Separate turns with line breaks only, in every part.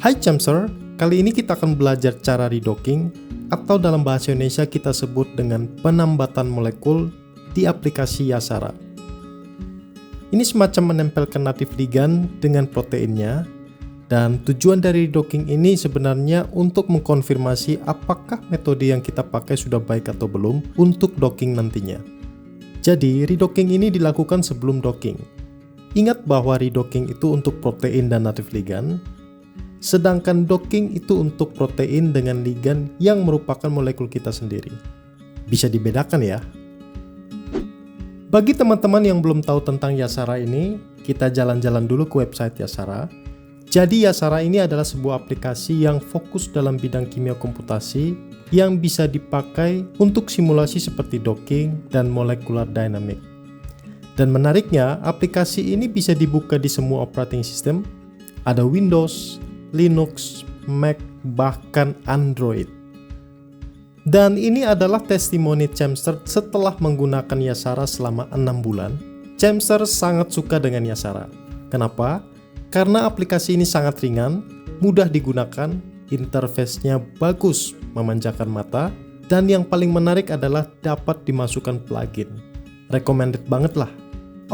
Hai Chamser, kali ini kita akan belajar cara redocking atau dalam bahasa Indonesia kita sebut dengan penambatan molekul di aplikasi Yasara. Ini semacam menempelkan native ligand dengan proteinnya, dan tujuan dari redocking ini sebenarnya untuk mengkonfirmasi apakah metode yang kita pakai sudah baik atau belum untuk docking nantinya. Jadi redocking ini dilakukan sebelum docking. Ingat bahwa redocking itu untuk protein dan native ligand, sedangkan docking itu untuk protein dengan ligand yang merupakan molekul kita sendiri. Bisa dibedakan ya. Bagi teman-teman yang belum tahu tentang Yasara ini, kita jalan-jalan dulu ke website Yasara. Jadi Yasara ini adalah sebuah aplikasi yang fokus dalam bidang kimia komputasi yang bisa dipakai untuk simulasi seperti docking dan molecular dynamic. Dan menariknya, aplikasi ini bisa dibuka di semua operating system, ada Windows, Linux, Mac, bahkan Android. Dan ini adalah testimoni Chamser setelah menggunakan Yasara selama 6 bulan. Chamser sangat suka dengan Yasara. Kenapa? Karena aplikasi ini sangat ringan, mudah digunakan, interface-nya bagus, memanjakan mata, dan yang paling menarik adalah dapat dimasukkan plugin. Recommended banget lah.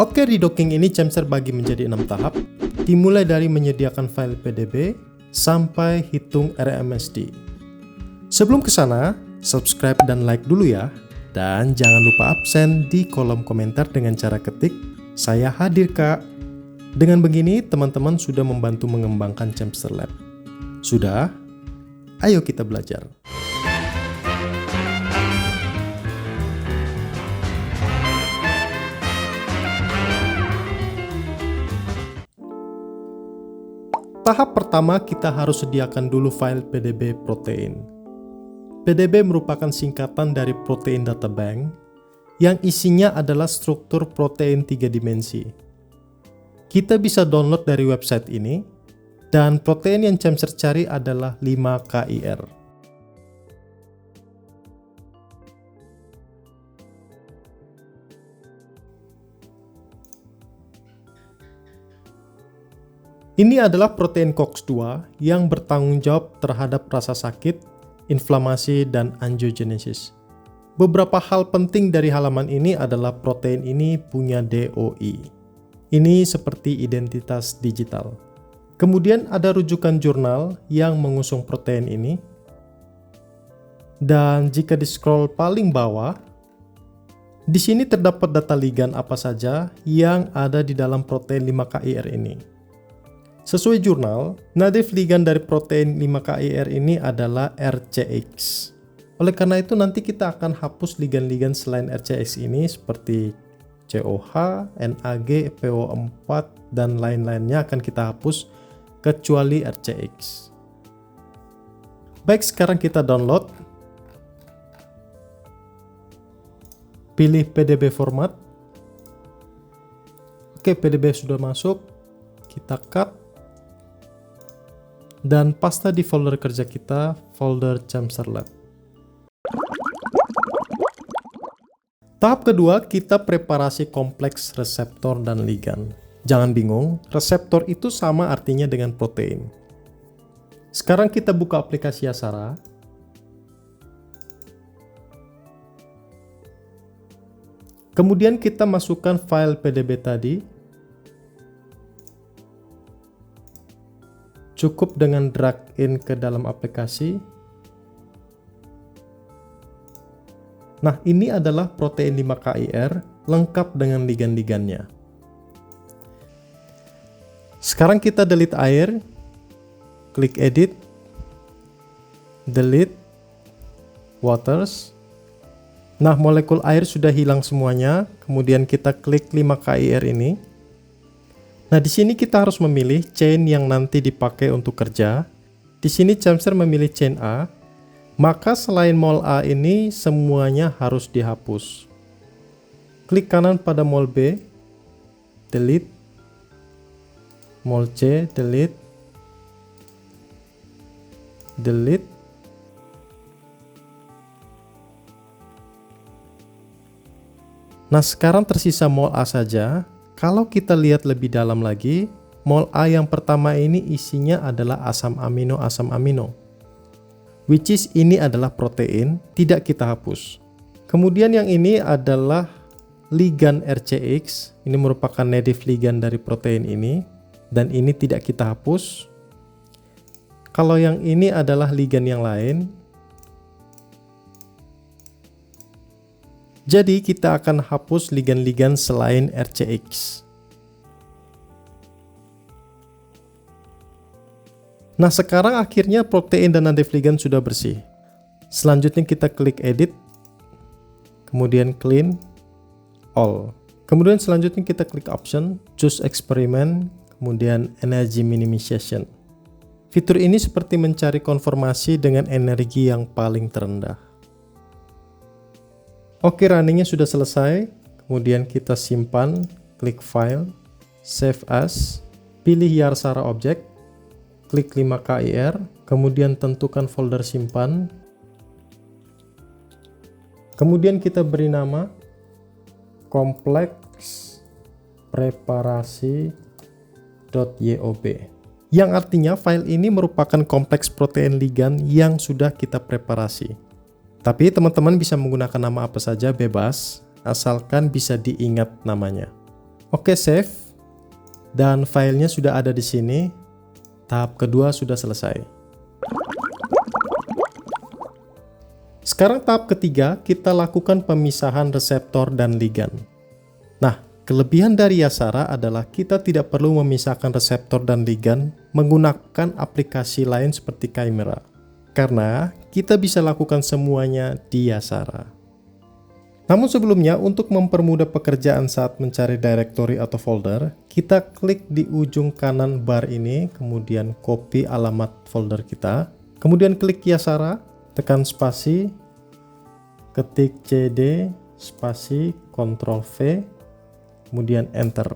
Oke, redocking ini Chamser bagi menjadi 6 tahap, dimulai dari menyediakan file PDB, sampai hitung RMSD. Sebelum ke sana, subscribe dan like dulu ya. Dan jangan lupa absen di kolom komentar dengan cara ketik, "Saya hadir Kak." Dengan begini, teman-teman sudah membantu mengembangkan Chamser Lab. Sudah? Ayo kita belajar. Tahap pertama, kita harus sediakan dulu file PDB protein. PDB merupakan singkatan dari Protein Data Bank yang isinya adalah struktur protein 3 dimensi. Kita bisa download dari website ini, dan protein yang Chamser cari adalah 5KIR. Ini adalah protein COX-2 yang bertanggung jawab terhadap rasa sakit, inflamasi, dan angiogenesis. Beberapa hal penting dari halaman ini adalah protein ini punya DOI. Ini seperti identitas digital. Kemudian ada rujukan jurnal yang mengusung protein ini. Dan jika di-scroll paling bawah, di sini terdapat data ligand apa saja yang ada di dalam protein 5KIR ini. Sesuai jurnal, native ligand dari protein 5KIR ini adalah RCX. Oleh karena itu nanti kita akan hapus ligand-ligand selain RCX ini seperti COH, NAG, PO4, dan lain-lainnya akan kita hapus kecuali RCX. Baik, sekarang kita download. Pilih PDB format. Oke, PDB sudah masuk. Kita cut. Dan pasta di folder kerja kita, folder Chamser Lab. Tahap kedua, kita preparasi kompleks reseptor dan ligand. Jangan bingung, reseptor itu sama artinya dengan protein. Sekarang kita buka aplikasi Yasara. Kemudian kita masukkan file PDB tadi. Cukup dengan drag in ke dalam aplikasi. Nah, ini adalah protein 5KIR lengkap dengan ligand-ligandnya. Sekarang kita delete air, klik edit, delete, waters. Nah, molekul air sudah hilang semuanya, kemudian kita klik 5KIR ini. Nah, di sini kita harus memilih chain yang nanti dipakai untuk kerja. Di sini Chamser memilih chain A, maka selain mol A ini semuanya harus dihapus. Klik kanan pada mol B, delete, mol C, delete, delete. Nah, sekarang tersisa mol A saja. Kalau kita lihat lebih dalam lagi, mol A yang pertama ini isinya adalah asam amino. Which is ini adalah protein, tidak kita hapus. Kemudian yang ini adalah ligan RCX, ini merupakan native ligan dari protein ini, dan ini tidak kita hapus. Kalau yang ini adalah ligan yang lain, jadi kita akan hapus ligan-ligan selain RCX. Nah, sekarang akhirnya protein dan native ligand sudah bersih. Selanjutnya kita klik edit, kemudian clean all. Kemudian selanjutnya kita klik option, choose experiment, kemudian energy minimization. Fitur ini seperti mencari konformasi dengan energi yang paling terendah. Oke, runningnya sudah selesai. Kemudian kita simpan, klik file, save as, pilih Yarsara object, klik 5KIR, kemudian tentukan folder simpan. Kemudian kita beri nama kompleks preparasi.yob, yang artinya file ini merupakan kompleks protein ligan yang sudah kita preparasi. Tapi teman-teman bisa menggunakan nama apa saja bebas, asalkan bisa diingat namanya. Oke, save. Dan filenya sudah ada di sini. Tahap kedua sudah selesai. Sekarang tahap ketiga, kita lakukan pemisahan reseptor dan ligan. Nah, kelebihan dari Yasara adalah kita tidak perlu memisahkan reseptor dan ligan menggunakan aplikasi lain seperti Chimera, karena kita bisa lakukan semuanya di Yasara. Namun sebelumnya, untuk mempermudah pekerjaan saat mencari directory atau folder, kita klik di ujung kanan bar ini, kemudian copy alamat folder kita, kemudian klik Yasara, tekan spasi, ketik cd, spasi, ctrl V, kemudian enter.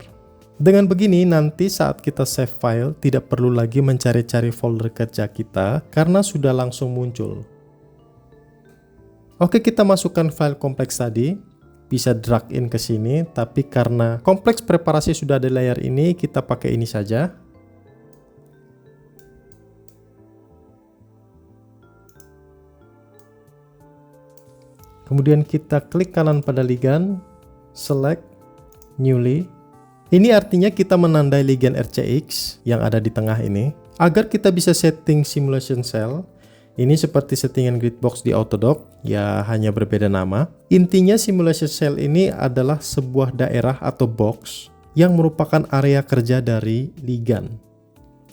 Dengan begini, nanti saat kita save file, tidak perlu lagi mencari-cari folder kerja kita, karena sudah langsung muncul. Oke, kita masukkan file kompleks tadi, bisa drag in ke sini, tapi karena kompleks preparasi sudah ada di layar ini, kita pakai ini saja. Kemudian kita klik kanan pada ligan, select newly. Ini artinya kita menandai ligan RCX yang ada di tengah ini, agar kita bisa setting simulation cell. Ini seperti settingan grid box di Autodoc, ya hanya berbeda nama. Intinya simulation cell ini adalah sebuah daerah atau box yang merupakan area kerja dari ligan.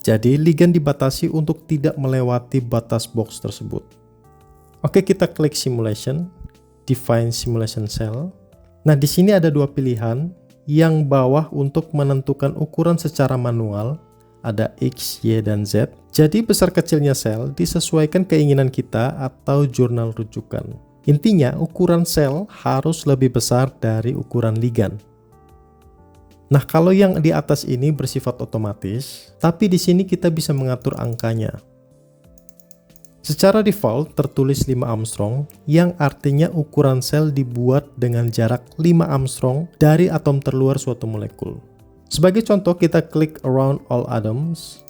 Jadi ligan dibatasi untuk tidak melewati batas box tersebut. Oke, kita klik simulation, define simulation cell. Nah, di sini ada dua pilihan. Yang bawah untuk menentukan ukuran secara manual, ada X, Y, dan Z. Jadi besar kecilnya sel disesuaikan keinginan kita atau jurnal rujukan. Intinya ukuran sel harus lebih besar dari ukuran ligan. Nah, kalau yang di atas ini bersifat otomatis, tapi di sini kita bisa mengatur angkanya. Secara default tertulis 5 Armstrong, yang artinya ukuran sel dibuat dengan jarak 5 Armstrong dari atom terluar suatu molekul. Sebagai contoh, kita klik around all atoms,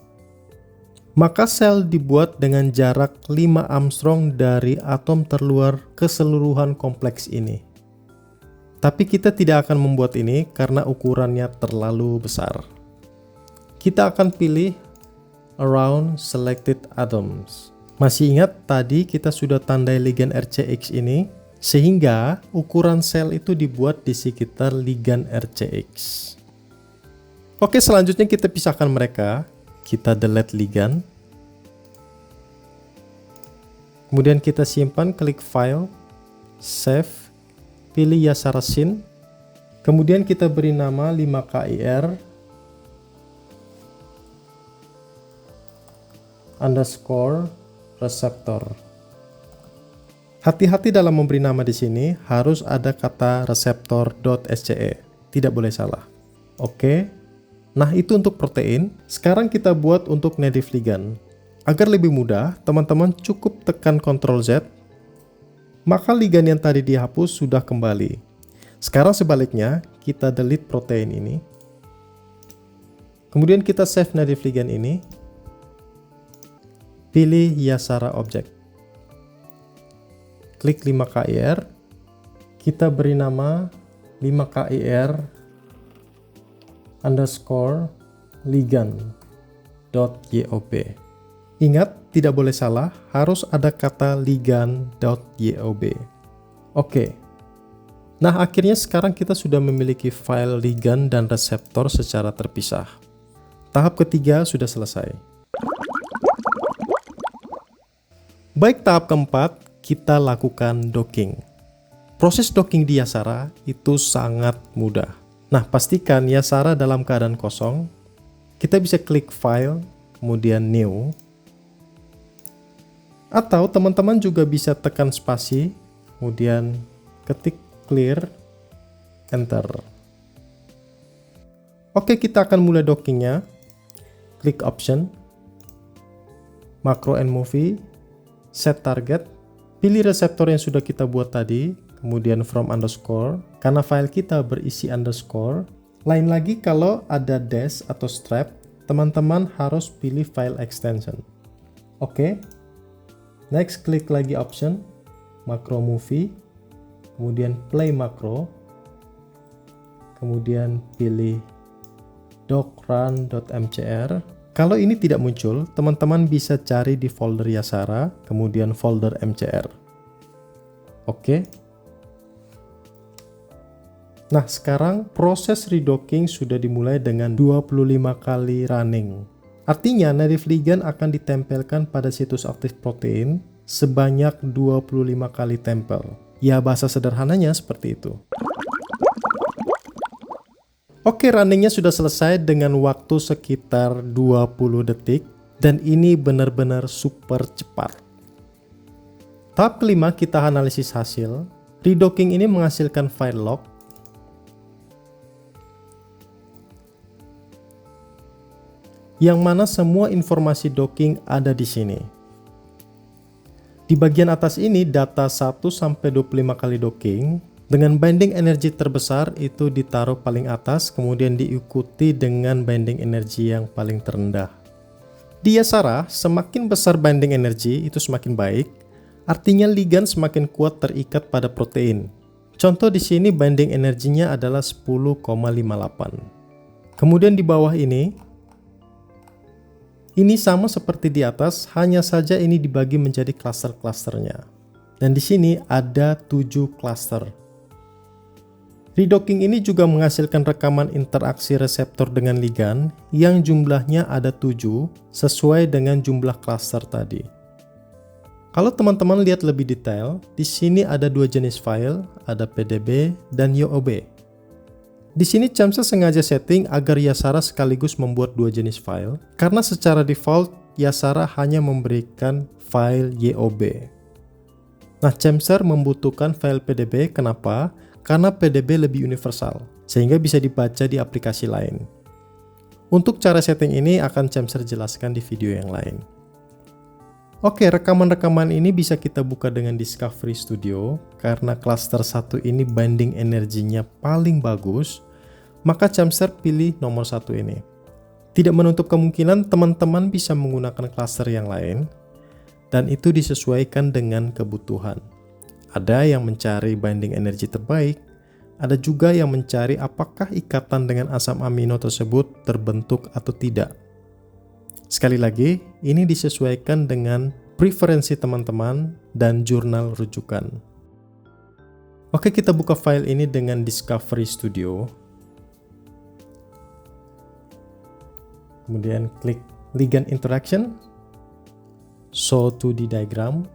maka sel dibuat dengan jarak 5 Armstrong dari atom terluar keseluruhan kompleks ini. Tapi kita tidak akan membuat ini karena ukurannya terlalu besar. Kita akan pilih around selected atoms. Masih ingat tadi kita sudah tandai ligan RCX ini, sehingga ukuran sel itu dibuat di sekitar ligan RCX. Oke, selanjutnya kita pisahkan mereka. Kita delete ligan. Kemudian kita simpan, klik file, save, pilih Yasara Syn. Kemudian kita beri nama 5KIR underscore reseptor. Hati-hati dalam memberi nama di sini, harus ada kata reseptor.sce, tidak boleh salah. Oke, nah itu untuk protein. Sekarang kita buat untuk native ligand. Agar lebih mudah, teman-teman cukup tekan Ctrl Z, maka ligand yang tadi dihapus sudah kembali. Sekarang sebaliknya, kita delete protein ini. Kemudian kita save native ligand ini. Pilih Yasara Object. Klik 5KIR. Kita beri nama 5KIR underscore ligand.yob. Ingat, tidak boleh salah, harus ada kata ligand.yob. Oke. Nah, akhirnya sekarang kita sudah memiliki file ligand dan reseptor secara terpisah. Tahap ketiga sudah selesai. Baik, tahap keempat, kita lakukan docking. Proses docking di Yasara itu sangat mudah. Nah, pastikan Yasara dalam keadaan kosong. Kita bisa klik File, kemudian New. Atau teman-teman juga bisa tekan spasi, kemudian ketik Clear, Enter. Oke, kita akan mulai dockingnya. Klik Option, Macro and Movie, Set Target, pilih reseptor yang sudah kita buat tadi, kemudian From underscore, karena file kita berisi underscore. Lain lagi kalau ada dash atau strap, teman-teman harus pilih file extension. Oke. Next, klik lagi Option, Macro Movie, kemudian Play Macro, kemudian pilih docrun.mcr. Kalau ini tidak muncul, teman-teman bisa cari di folder Yasara, kemudian folder mcr. Oke. Nah, sekarang proses redocking sudah dimulai dengan 25 kali running. Artinya, native ligand akan ditempelkan pada situs aktif protein sebanyak 25 kali tempel. Ya, bahasa sederhananya seperti itu. Oke, runningnya sudah selesai dengan waktu sekitar 20 detik. Dan ini benar-benar super cepat. Tahap kelima, kita analisis hasil. Redocking ini menghasilkan file log. Yang mana semua informasi docking ada di sini. Di bagian atas ini data 1-25 kali docking dengan binding energi terbesar itu ditaruh paling atas, kemudian diikuti dengan binding energi yang paling terendah. Di Yasara, semakin besar binding energi itu semakin baik, artinya ligand semakin kuat terikat pada protein. Contoh di sini binding energinya adalah 10,58. Kemudian di bawah ini sama seperti di atas, hanya saja ini dibagi menjadi klaster-klasternya. Dan di sini ada 7 klaster. Redocking ini juga menghasilkan rekaman interaksi reseptor dengan ligand yang jumlahnya ada 7 sesuai dengan jumlah klaster tadi. Kalau teman-teman lihat lebih detail, di sini ada 2 jenis file, ada PDB dan YOB. Di sini ChemSer sengaja setting agar Yasara sekaligus membuat 2 jenis file, karena secara default Yasara hanya memberikan file YOB. Nah, ChemSer membutuhkan file PDB, kenapa? Karena PDB lebih universal, sehingga bisa dibaca di aplikasi lain. Untuk cara setting ini akan ChemSer jelaskan di video yang lain. Oke, rekaman-rekaman ini bisa kita buka dengan Discovery Studio, karena cluster 1 ini binding energinya paling bagus, maka ChemSer pilih nomor 1 ini. Tidak menutup kemungkinan teman-teman bisa menggunakan cluster yang lain, dan itu disesuaikan dengan kebutuhan. Ada yang mencari binding energi terbaik, ada juga yang mencari apakah ikatan dengan asam amino tersebut terbentuk atau tidak. Sekali lagi, ini disesuaikan dengan preferensi teman-teman dan jurnal rujukan. Oke, kita buka file ini dengan Discovery Studio. Kemudian klik Ligand Interaction, Show 2D Diagram.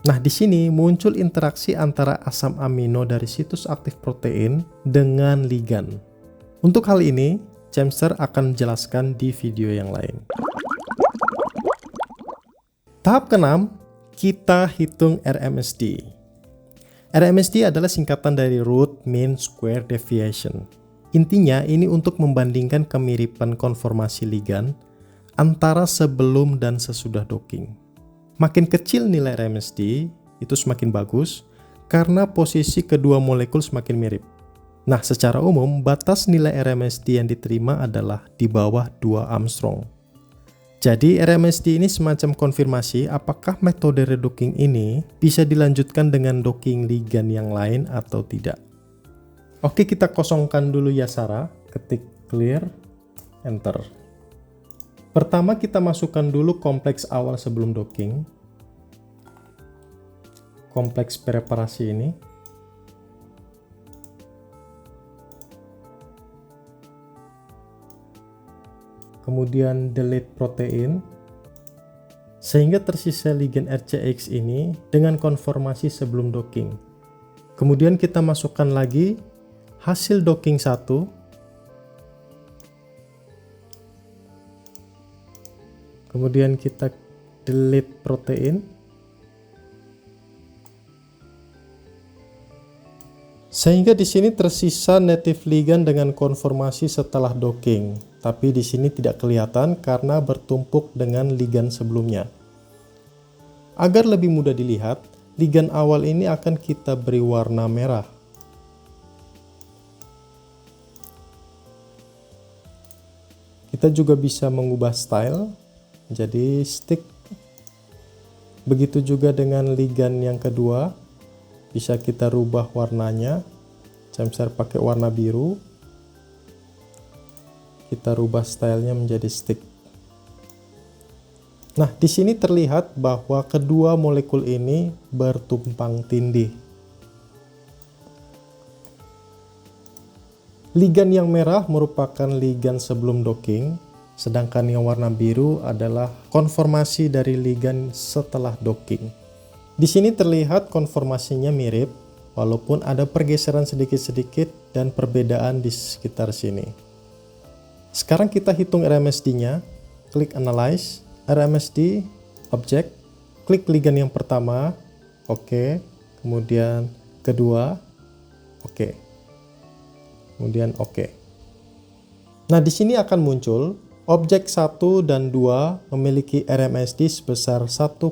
Nah, di sini muncul interaksi antara asam amino dari situs aktif protein dengan ligand. Untuk hal ini, ChemSer akan menjelaskan di video yang lain. Tahap ke-6, kita hitung RMSD. RMSD adalah singkatan dari Root Mean Square Deviation. Intinya, ini untuk membandingkan kemiripan konformasi ligand antara sebelum dan sesudah docking. Makin kecil nilai RMSD, itu semakin bagus, karena posisi kedua molekul semakin mirip. Nah, secara umum, batas nilai RMSD yang diterima adalah di bawah 2 Armstrong. Jadi, RMSD ini semacam konfirmasi apakah metode redocking ini bisa dilanjutkan dengan docking ligand yang lain atau tidak. Oke, kita kosongkan dulu Yasara, ketik clear, enter. Pertama, kita masukkan dulu kompleks awal sebelum docking. Kompleks preparasi ini. Kemudian delete protein, sehingga tersisa ligand RCX ini dengan konformasi sebelum docking. Kemudian kita masukkan lagi hasil docking 1, kemudian kita delete protein, sehingga di sini tersisa native ligand dengan konformasi setelah docking. Tapi di sini tidak kelihatan karena bertumpuk dengan ligand sebelumnya. Agar lebih mudah dilihat, ligand awal ini akan kita beri warna merah. Kita juga bisa mengubah style, jadi stick. Begitu juga dengan ligand yang kedua, bisa kita rubah warnanya. Saya pakai warna biru. Kita rubah stylenya menjadi stick. Nah, di sini terlihat bahwa kedua molekul ini bertumpang tindih. Ligand yang merah merupakan ligand sebelum docking, sedangkan yang warna biru adalah konformasi dari ligand setelah docking. Di sini terlihat konformasinya mirip, walaupun ada pergeseran sedikit-sedikit dan perbedaan di sekitar sini. Sekarang kita hitung RMSD-nya, klik Analyze, RMSD, Object, klik ligand yang pertama, oke, kemudian kedua, oke, kemudian oke. Nah, di sini akan muncul objek 1 dan 2 memiliki RMSD sebesar 1,64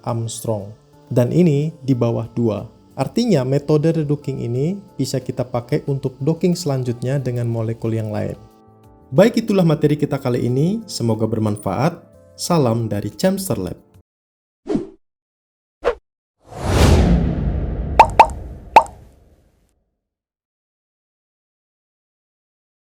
Armstrong, dan ini di bawah 2. Artinya metode redocking ini bisa kita pakai untuk docking selanjutnya dengan molekul yang lain. Baik, itulah materi kita kali ini. Semoga bermanfaat. Salam dari Chemster Lab.